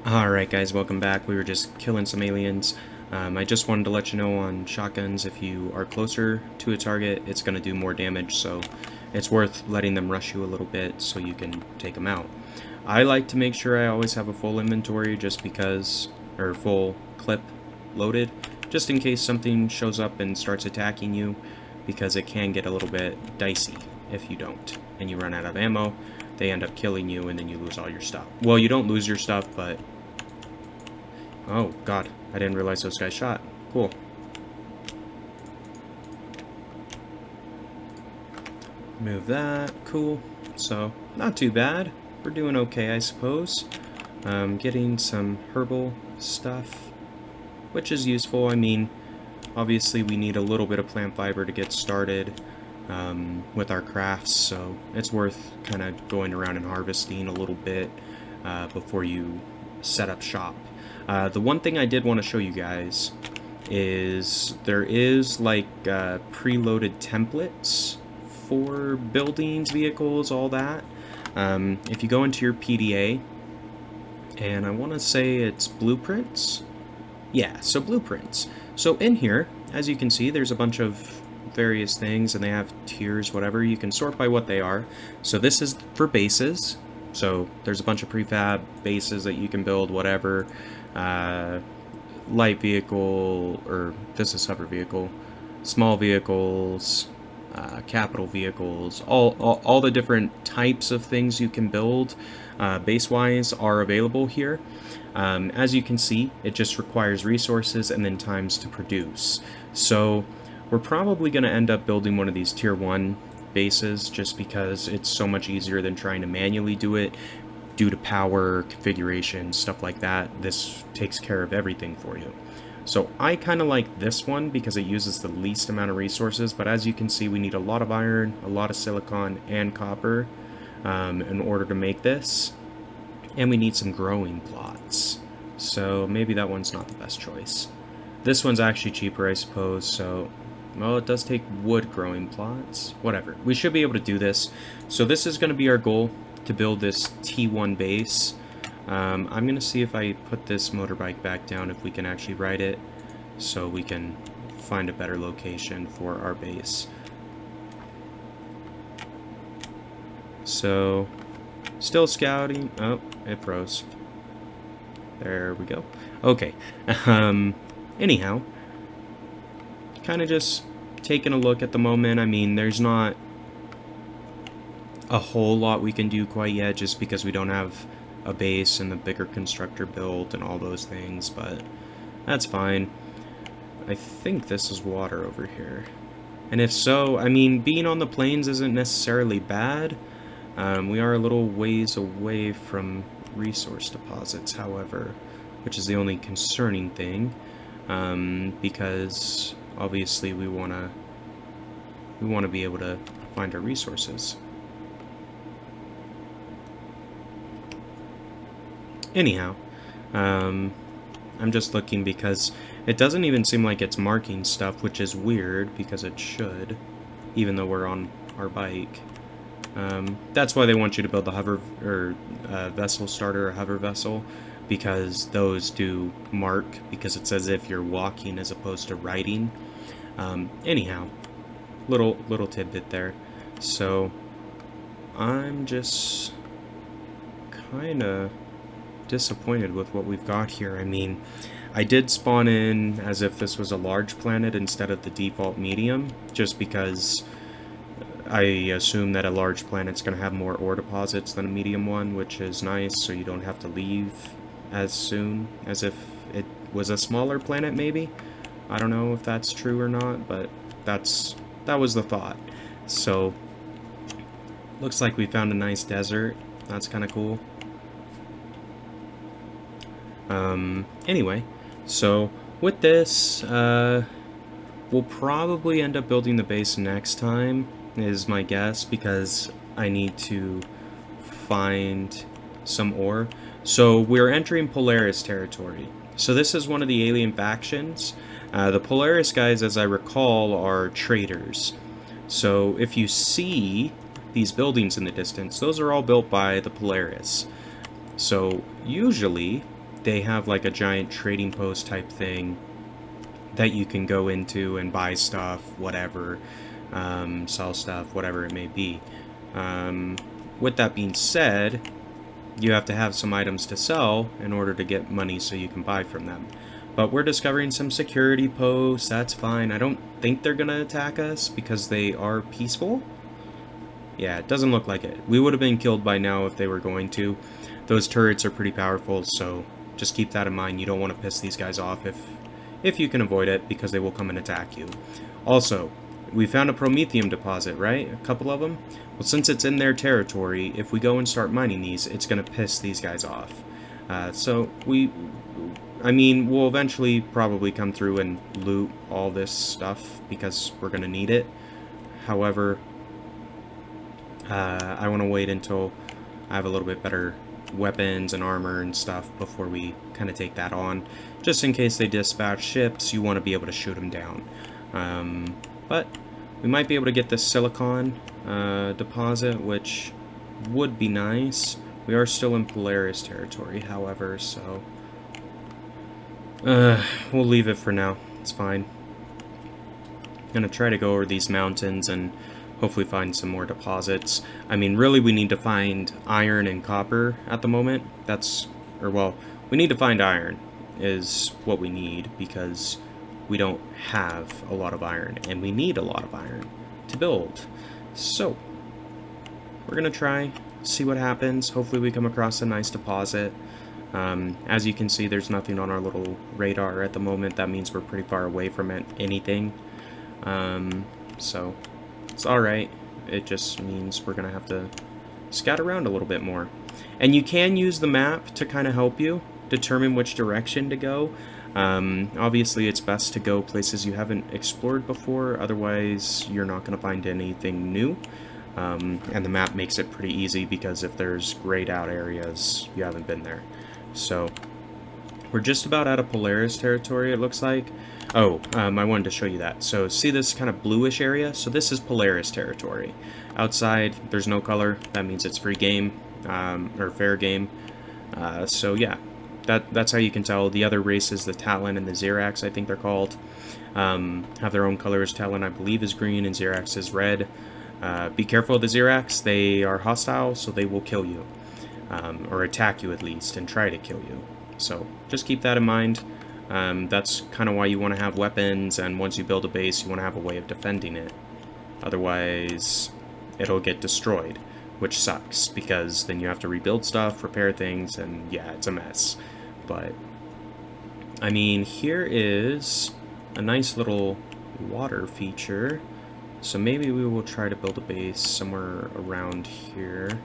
Alright guys, welcome back. We were just killing some aliens. I just wanted to let you know on shotguns, if you are closer to a target, it's going to do more damage, so it's worth letting them rush you a little bit so you can take them out. I like to make sure I always have a full inventory just because, or full clip loaded, just in case something shows up and starts attacking you, because it can get a little bit dicey if you don't, and you run out of ammo. They end up killing you, and then you lose all your stuff. Well, you don't lose your stuff, but... Oh, God. I didn't realize those guys shot. Cool. Move that. Cool. So, not too bad. We're doing okay, I suppose. Getting some herbal stuff, which is useful. I mean, obviously we need a little bit of plant fiber to get started. With our crafts, so it's worth kind of going around and harvesting a little bit before you set up shop. The one thing I did want to show you guys is there is like preloaded templates for buildings, vehicles, all that. If you go into your PDA, and I want to say it's blueprints. Yeah, so blueprints. So in here, as you can see, there's a bunch of various things, and they have tiers, whatever. You can sort by what they are. So this is for bases. So there's a bunch of prefab bases that you can build, whatever. Light vehicle, or this is hover vehicle, small vehicles, capital vehicles, all the different types of things you can build base-wise are available here. As you can see, it just requires resources and then times to produce. So we're probably going to end up building one of these tier 1 bases just because it's so much easier than trying to manually do it due to power, configuration, stuff like that. This takes care of everything for you. So I kind of like this one because it uses the least amount of resources, but as you can see, we need a lot of iron, a lot of silicon, and copper in order to make this. And we need some growing plots. So maybe that one's not the best choice. This one's actually cheaper, I suppose, so... Well, it does take wood growing plots. Whatever. We should be able to do this. So this is going to be our goal, to build this T1 base. I'm going to see if I put this motorbike back down, if we can actually ride it, so we can find a better location for our base. So, still scouting. Oh, it froze. There we go. Okay. Anyhow, kind of just taking a look at the moment. I mean, there's not a whole lot we can do quite yet just because we don't have a base and the bigger constructor built and all those things, but that's fine. I think this is water over here. And if so, I mean, being on the plains isn't necessarily bad. We are a little ways away from resource deposits, however, which is the only concerning thing, because obviously we want to be able to find our resources. Anyhow, I'm just looking because it doesn't even seem like it's marking stuff, which is weird because it should, even though we're on our bike. That's why they want you to build the hover or vessel starter or hover vessel, because those do mark, because it's as if you're walking as opposed to riding. Anyhow, little tidbit there. So I'm just kind of disappointed with what we've got here. I mean, I did spawn in as if this was a large planet instead of the default medium, just because I assume that a large planet's going to have more ore deposits than a medium one, which is nice, so you don't have to leave as soon as if it was a smaller planet, maybe. I don't know if that's true or not, but that was the thought. So, looks like we found a nice desert. That's kind of cool. Anyway, so with this, we'll probably end up building the base next time, is my guess, because I need to find some ore. So we're entering Polaris territory. So this is one of the alien factions. The Polaris guys, as I recall, are traders. So if you see these buildings in the distance, those are all built by the Polaris. So usually they have like a giant trading post type thing that you can go into and buy stuff, whatever, sell stuff, whatever it may be. With that being said, you have to have some items to sell in order to get money so you can buy from them. But we're discovering some security posts, that's fine. I don't think they're gonna attack us because they are peaceful. Yeah, it doesn't look like it. We would have been killed by now if they were going to. Those turrets are pretty powerful, so just keep that in mind. You don't want to piss these guys off if you can avoid it, because they will come and attack you. Also, we found a promethium deposit, right? A couple of them? Well, since it's in their territory, if we go and start mining these, it's going to piss these guys off. So I mean, we'll eventually probably come through and loot all this stuff because we're going to need it. However, I want to wait until I have a little bit better weapons and armor and stuff before we kind of take that on. Just in case they dispatch ships, you want to be able to shoot them down. But we might be able to get this silicon deposit, which would be nice. We are still in Polaris territory, however, so we'll leave it for now. It's fine. I'm gonna try to go over these mountains and hopefully find some more deposits. I mean, really, we need to find iron and copper at the moment. Well, we need to find iron is what we need, because we don't have a lot of iron, and we need a lot of iron to build. So, we're gonna try, see what happens. Hopefully we come across a nice deposit. As you can see, there's nothing on our little radar at the moment. That means we're pretty far away from anything. So it's alright. It just means we're gonna have to scout around a little bit more. And you can use the map to kind of help you determine which direction to go. Obviously, it's best to go places you haven't explored before, otherwise you're not going to find anything new. And the map makes it pretty easy, because if there's grayed out areas, you haven't been there. So, we're just about out of Polaris territory, it looks like. Oh, I wanted to show you that. So, see this kind of bluish area? So this is Polaris territory. Outside, there's no color. That means it's free game, or fair game. So yeah, that's how you can tell. The other races, the Talon and the Xerax, I think they're called, have their own colors. Talon, I believe, is green, and Xerax is red. Be careful of the Xerax. They are hostile, so they will kill you. Or attack you at least, and try to kill you. So just keep that in mind. That's kind of why you want to have weapons, and once you build a base, you want to have a way of defending it. Otherwise, it'll get destroyed, which sucks, because then you have to rebuild stuff, repair things, and yeah, it's a mess. But, I mean, here is a nice little water feature, so maybe we will try to build a base somewhere around here.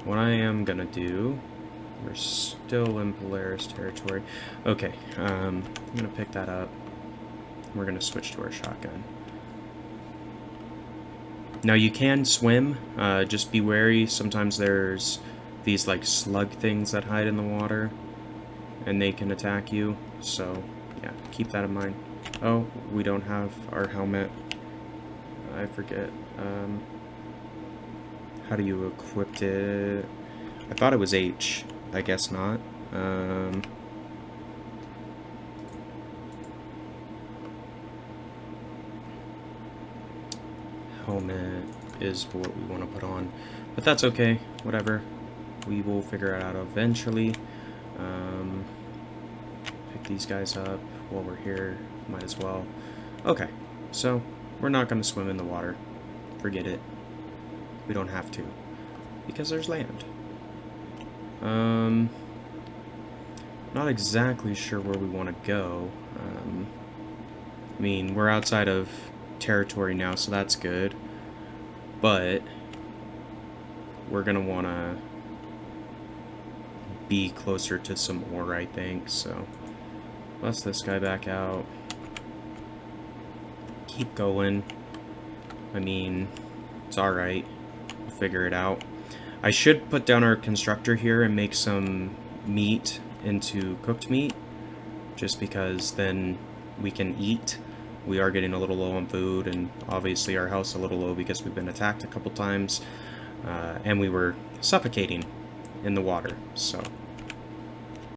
What I am gonna do, we're still in Polaris territory. Okay, I'm gonna pick that up. We're gonna switch to our shotgun. Now you can swim, just be wary. Sometimes there's these like slug things that hide in the water, and they can attack you, so yeah, keep that in mind. Oh, we don't have our helmet. I forget. How do you equip it? I thought it was H. I guess not. Helmet is what we want to put on, but that's okay. Whatever. We will figure it out eventually. Pick these guys up while we're here. Might as well. Okay, so we're not going to swim in the water. Forget it. We don't have to, because there's land. Not exactly sure where we want to go. I mean, we're outside of territory now, so that's good. But we're gonna want to be closer to some ore, I think. So bust this guy back out. Keep going. I mean, it's alright. We'll figure it out. I should put down our constructor here and make some meat into cooked meat, just because then we can eat. We are getting a little low on food, and obviously our health's a little low because we've been attacked a couple times, and we were suffocating in the water. So